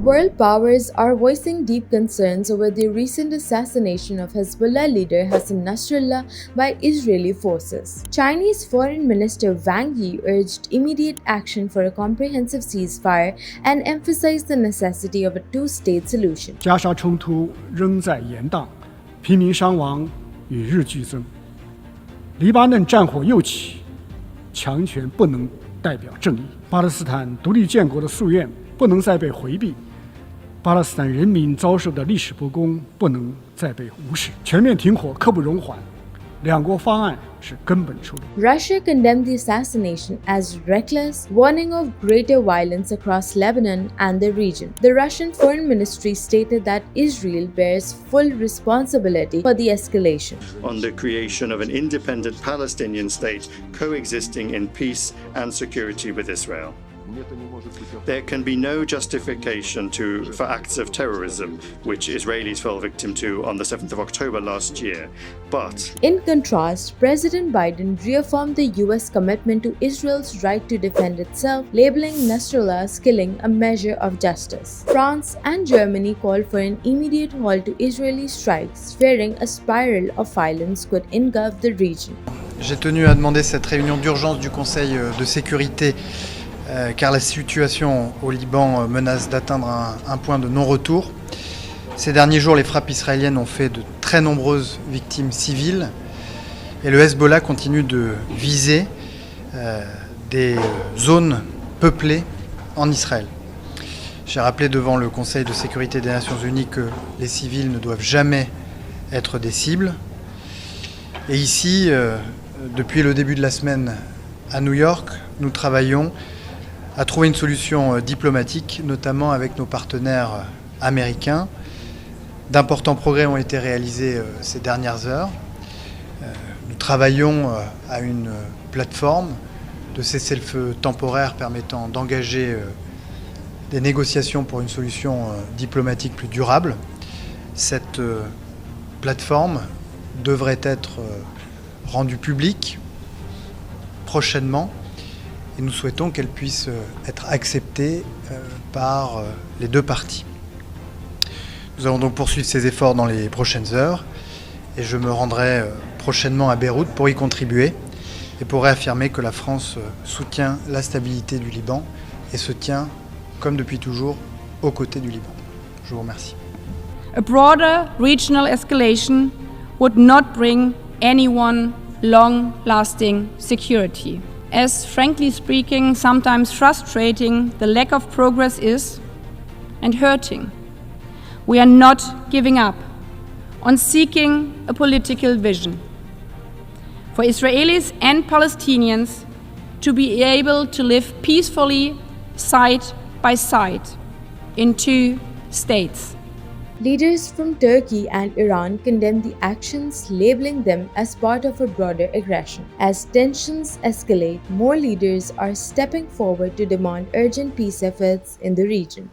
World powers are voicing deep concerns over the recent assassination of Hezbollah leader Hassan Nasrallah by Israeli forces. Chinese Foreign Minister Wang Yi urged immediate action for a comprehensive ceasefire and emphasized the necessity of a two-state solution. 加沙冲突仍在延宕，平民伤亡与日俱增。黎巴嫩战火又起，强权不能代表正义。巴勒斯坦独立建国的夙愿不能再被回避。 巴勒斯坦人民遭受的历史不公不能再被无视，全面停火刻不容缓，两国方案是根本出路。Russia condemned the assassination as reckless, warning of greater violence across Lebanon and the region. The Russian Foreign Ministry stated that Israel bears full responsibility for the escalation. On the creation of an independent Palestinian state coexisting in peace and security with Israel. There can be no justification for acts of terrorism, which Israelis fell victim to on the 7th of October last year. But in contrast, President Biden reaffirmed the US commitment to Israel's right to defend itself, labeling Nasrallah's killing a measure of justice. France and Germany called for an immediate halt to Israeli strikes, fearing a spiral of violence could engulf the region. J'ai tenu à demander cette réunion d'urgence du Conseil de sécurité car la situation au Liban menace d'atteindre un point de non-retour. Ces derniers jours, les frappes israéliennes ont fait de très nombreuses victimes civiles et le Hezbollah continue de viser des zones peuplées en Israël. J'ai rappelé devant le Conseil de sécurité des Nations Unies que les civils ne doivent jamais être des cibles. Et ici, depuis le début de la semaine à New York, nous travaillons à trouver une solution diplomatique, notamment avec nos partenaires américains. D'importants progrès ont été réalisés ces dernières heures. Nous travaillons à une plateforme de cessez-le-feu temporaire permettant d'engager des négociations pour une solution diplomatique plus durable. Cette plateforme devrait être rendue publique prochainement. Et nous souhaitons qu'elle puisse être acceptée par les deux parties. Nous allons donc poursuivre ces efforts dans les prochaines heures et je me rendrai prochainement à Beyrouth pour y contribuer et pour réaffirmer que la France soutient la stabilité du Liban et se tient, comme depuis toujours, aux côtés du Liban. Je vous remercie. A broader regional escalation would not bring anyone long-lasting security. As frankly speaking, sometimes frustrating the lack of progress is, and hurting. We are not giving up on seeking a political vision for Israelis and Palestinians to be able to live peacefully side by side in two states. Leaders from Turkey and Iran condemned the actions, labeling them as part of a broader aggression. As tensions escalate, more leaders are stepping forward to demand urgent peace efforts in the region.